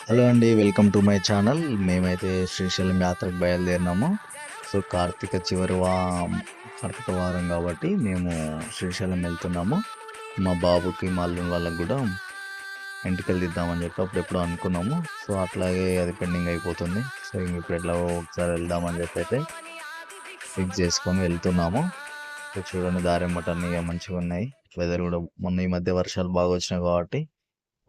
Hello అండి. Welcome to my channel. మేమైతే శ్రీశైలం యాత్రకు బయలుదేరినాము. సో, కార్తీక వారం కాబట్టి మేము శ్రీశైలం వెళ్తున్నాము. మా బాబుకి, మా అల్లుని వాళ్ళకి గూడా ఎంటుకలు తీద్దామని చెప్పి అప్పుడెప్పుడో అనుకున్నాము. సో, అట్లాగే అది పెండింగ్ అయిపోతుంది. సో, ఇప్పుడు ఎట్లాగో ఒకసారి వెళ్దామని చెప్పి అయితే ఫిక్స్ చేసుకొని వెళ్తున్నాము. సో, చూడండి దారెమ్మట అన్నీ మంచిగున్నాయి. వెదర్ గూడా మొన్న ఈ మధ్య వర్షాలు బాగా వచ్చినాయి కాబట్టి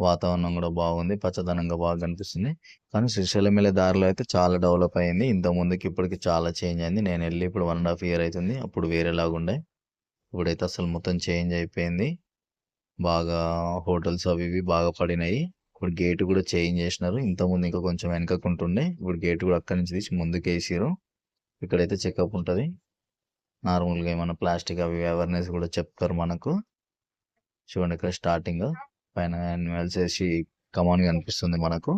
వాతావరణం కూడా బాగుంది. పచ్చదనంగా బాగా కనిపిస్తుంది. కానీ శ్రీశైలం వెళ్ళే దారిలో అయితే చాలా డెవలప్ అయింది. ఇంతకుముందుకి ఇప్పటికి చాలా చేంజ్ అయింది. నేను వెళ్ళి ఇప్పుడు 1½ ఇయర్ అవుతుంది. అప్పుడు వేరేలాగుండే. ఇప్పుడైతే అసలు మొత్తం చేంజ్ అయిపోయింది. బాగా హోటల్స్ అవి ఇవి బాగా పడినాయి. ఇప్పుడు గేట్ కూడా చేంజ్ చేసినారు. ఇంతకుముందు ఇంకా కొంచెం వెనకకుంటుండే. ఇప్పుడు గేట్ కూడా అక్కడి నుంచి తీసి ముందుకు వేసిరు. ఇక్కడైతే చెకప్ ఉంటుంది. నార్మల్గా ఏమైనా ప్లాస్టిక్ అవి అవేర్నెస్ కూడా చెప్తారు మనకు. చూడండి ఇక్కడ స్టార్టింగ్ పైన యానిమల్స్ వేసి కమాన్ కనిపిస్తుంది మనకు.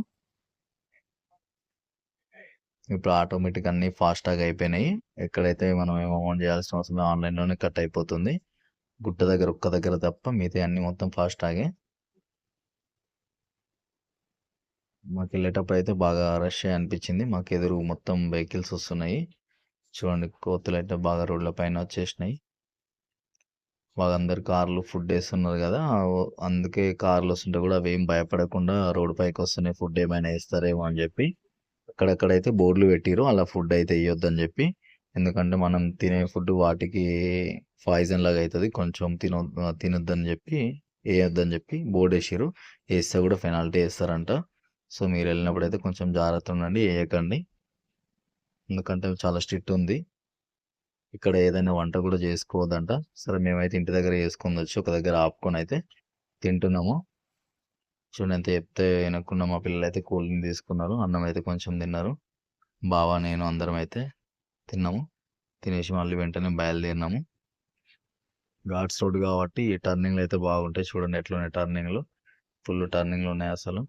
ఇప్పుడు ఆటోమేటిక్ అన్ని ఫాస్టాగ్ అయిపోయినాయి. ఎక్కడైతే మనం ఏమో అమౌంట్ చేయాల్సిన అవసరం ఆన్లైన్లోనే కట్ అయిపోతుంది. గుట్ట దగ్గర ఒక్క దగ్గర తప్ప మిగతా అన్ని మొత్తం ఫాస్టాగే. మాకు వెళ్ళేటప్పుడు అయితే బాగా రష్ అనిపించింది. మాకు ఎదురు మొత్తం వెహికల్స్ వస్తున్నాయి. చూడండి కోతులు అయితే బాగా రోడ్ల పైన వచ్చేసినాయి. బాగా అందరు కార్లు ఫుడ్ వేస్తున్నారు కదా, అందుకే కార్లు వస్తుంటే కూడా అవి ఏం భయపడకుండా రోడ్డు పైకి వస్తున్నాయి. ఫుడ్ ఏమైనా వేస్తారేమో అని చెప్పి అక్కడక్కడైతే బోర్డులు పెట్టిరు అలా ఫుడ్ అయితే వేయొద్దని చెప్పి. ఎందుకంటే మనం తినే ఫుడ్ వాటికి పాయిజన్ లాగా అవుతుంది. కొంచెం తినొద్దని చెప్పి వేయొద్దని చెప్పి బోర్డు వేసిరు. వేస్తే కూడా పెనాల్టీ వేస్తారంట. సో మీరు వెళ్ళినప్పుడు అయితే కొంచెం జాగ్రత్త ఉండండి, వేయకండి. ఎందుకంటే చాలా స్ట్రిక్ట్ ఉంది. ఇక్కడ ఏదైనా వంట కూడా చేసుకోవద్దంట. సరే మేమైతే ఇంటి దగ్గర చేసుకొని వచ్చి ఒక దగ్గర ఆపుకొని అయితే తింటున్నాము. చూడండి ఎంత చెప్తే వినకుండా మా పిల్లలు అయితే కూల్ డ్రింక్ తీసుకున్నారు. అన్నం అయితే కొంచెం తిన్నారు. బావ నేను అందరం అయితే తిన్నాము. తినేసి మళ్ళీ వెంటనే బయలుదేరినాము. ఘాట్స్ రోడ్ కాబట్టి ఈ టర్నింగ్లు అయితే బాగుంటాయి. చూడండి ఎట్లున్నాయి టర్నింగ్లు. ఫుల్ టర్నింగ్లు ఉన్నాయి అసలు.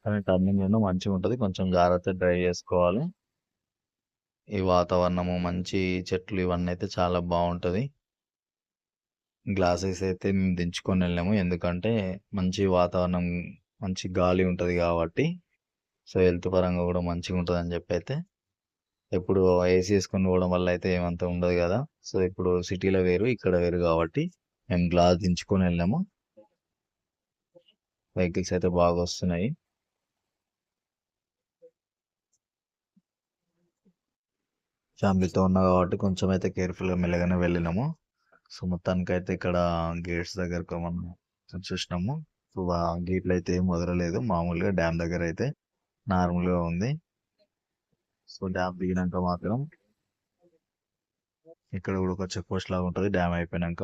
కానీ టర్నింగ్ మంచిగా ఉంటుంది. కొంచెం జాగ్రత్త డ్రైవ్ చేసుకోవాలి. ఈ వాతావరణము మంచి చెట్లు ఇవన్నీ అయితే చాలా బాగుంటుంది. గ్లాసెస్ అయితే మేము దించుకొని వెళ్ళాము. ఎందుకంటే మంచి వాతావరణం, మంచి గాలి ఉంటుంది కాబట్టి. సో హెల్త్ పరంగా కూడా మంచిగా ఉంటుంది అని చెప్పి అయితే ఎప్పుడు ఏసీ వేసుకొని పోవడం వల్ల అయితే ఏమంత ఉండదు కదా. సో ఇప్పుడు సిటీలో వేరు, ఇక్కడ వేరు కాబట్టి మేము గ్లాస్ దించుకొని వెళ్ళాము. వెహికల్స్ అయితే బాగా వస్తున్నాయి. ఫ్యామిలీతో ఉన్నా కాబట్టి కొంచెం అయితే కేర్ఫుల్గా మెల్లగానే వెళ్ళినాము. సో మొత్తానికి అయితే ఇక్కడ గేట్స్ దగ్గరకు మనం వచ్చేసినాము. సో ఆ గేట్లు అయితే ఏం వదలలేదు. మామూలుగా డ్యామ్ దగ్గర అయితే నార్మల్గా ఉంది. సో డ్యామ్ దిగినాక మాత్రం ఇక్కడ కూడా ఒక చెక్ పోస్ట్ లాగా ఉంటుంది. డ్యామ్ అయిపోయినాక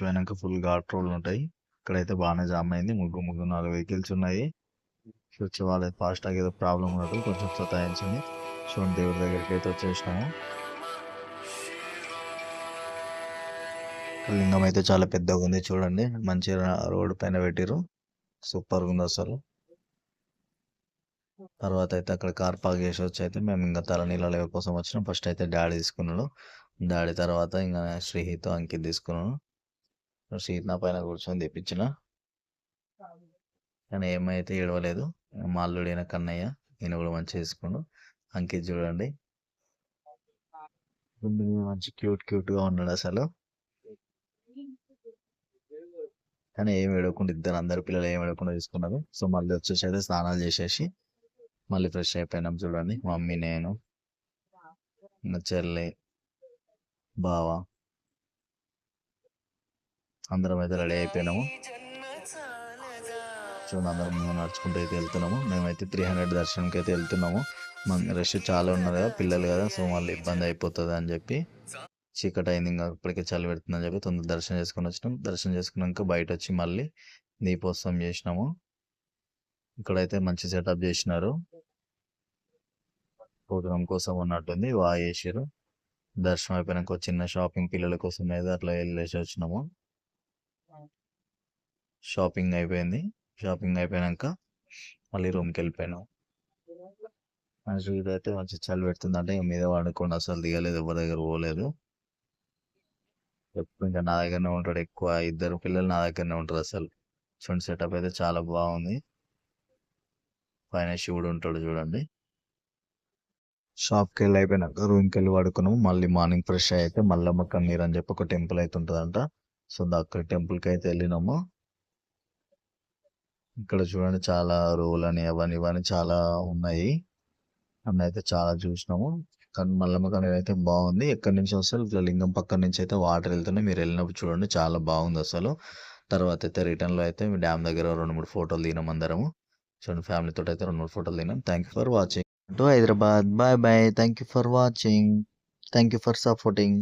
పోయినాక ఫుల్ ఘాట్ రోడ్లు ఉంటాయి. ఇక్కడైతే బాగానే జామ్ అయింది. ముగ్గురు 4 వెహికల్స్ ఉన్నాయి. వచ్చే వాళ్ళకి ఫాస్టాగ్ ఏదో ప్రాబ్లం ఉన్నట్టు కొంచెం సతాయించింది. చూడండి దేవుడి దగ్గరికి అయితే వచ్చేసినాము. లింగం అయితే చాలా పెద్దగా ఉంది. చూడండి మంచిగా రోడ్డు పైన పెట్టిరు. సూపర్గా ఉంది అసలు. తర్వాత అయితే అక్కడ కార్ పార్క్ చేసి వచ్చి అయితే మేము ఇంకా తలనీళ్ళ కోసం వచ్చినాం. ఫస్ట్ అయితే డాడీ తీసుకున్నాడు. డాడీ తర్వాత ఇంకా శ్రీహిత్ అంకిత్ తీసుకున్నాను. శ్రీహిత్ నా పైన కూర్చొని తెప్పించిన. కానీ ఏమైతే ఏడవలేదు. మా అల్లుడైన కన్నయ్య ఈయన కూడా మంచిగా తీసుకున్నాడు. అంకిత్ చూడండి మంచి క్యూట్గా ఉన్నాడు అసలు. కానీ ఏమి ఏడవకుండా అందరు పిల్లలు ఏమి ఏడవకుండా తీసుకున్నారు. సో మళ్ళీ వచ్చేసి అయితే స్నానాలు చేసేసి మళ్ళీ ఫ్రెష్ అయిపోయినాం. చూడండి మమ్మీ, నేను, నా చెల్లి, బావ అందరం అయితే రెడీ అయిపోయినాము. చూడండి అందరం నడుచుకుంటూ అయితే వెళ్తున్నాము. మేమైతే 300 దర్శనంకి అయితే వెళ్తున్నాము. రష్ చాలా ఉన్నది కదా, పిల్లలు కదా, సో మళ్ళీ ఇబ్బంది అయిపోతుంది అని చెప్పి చీకటి అయింది. ఇంకా ఇప్పటికే చలి పెడుతుందని చెప్పి తొందర దర్శనం చేసుకుని వచ్చినాం. దర్శనం చేసుకున్నాక బయట వచ్చి మళ్ళీ దీపోత్సవం చేసినాము. ఇక్కడైతే మంచి సెటప్ చేసినారు. ప్రోగ్రామ్ కోసం ఉన్నట్టుంది. బాగా చేసారు. దర్శనం అయిపోయినాక చిన్న షాపింగ్ పిల్లల కోసం అయితే అట్లా వెళ్ళేసి వచ్చినాము. షాపింగ్ అయిపోయింది. షాపింగ్ అయిపోయినాక మళ్ళీ రూమ్కి వెళ్ళిపోయినాం. మంచి ఇదైతే మంచి చలి పెడుతుంది అంటే మీద పడుకోండి, అసలు దిగలేదు, ఎవరి దగ్గర పోలేదు. ఎప్పుడు ఇంకా నా దగ్గరనే ఉంటాడు. ఎక్కువ 2 పిల్లలు నా దగ్గరనే ఉంటారు. అసలు చూడండి సెటప్ అయితే చాలా బాగుంది. పైన శివుడు ఉంటాడు చూడండి. షాప్కి వెళ్ళి అయిపోయినాక రూమ్కి వెళ్ళి పడుకున్నాము. మళ్ళీ మార్నింగ్ ఫ్రెష్ అయితే మల్లమ్మ కన్నీరు అని చెప్పి ఒక టెంపుల్ అయితే ఉంటుందంట. సో అక్కడ టెంపుల్కి అయితే వెళ్ళినాము. ఇక్కడ చూడండి చాలా రోల్ అని అవన్నీ ఇవన్నీ చాలా ఉన్నాయి. అన్నీ అయితే చాలా చూసినాము. కానీ మల్లమ్మ కన్నీరు అయితే బాగుంది. ఎక్కడి నుంచి అసలు ఇట్లా లింగం పక్కన నుంచి అయితే వాటర్ వెళ్తున్నాయి. మీరు వెళ్ళినప్పుడు చూడండి చాలా బాగుంది అసలు. తర్వాత అయితే రిటర్న్లో అయితే డ్యామ్ దగ్గర 2-3 ఫోటోలు దిగినాం అందరము. చూడండి ఫ్యామిలీతో అయితే 2-3 ఫోటోలు దిగినాం. Thank you for watching to Hyderabad. Bye bye. Thank you for watching. Thank you for supporting.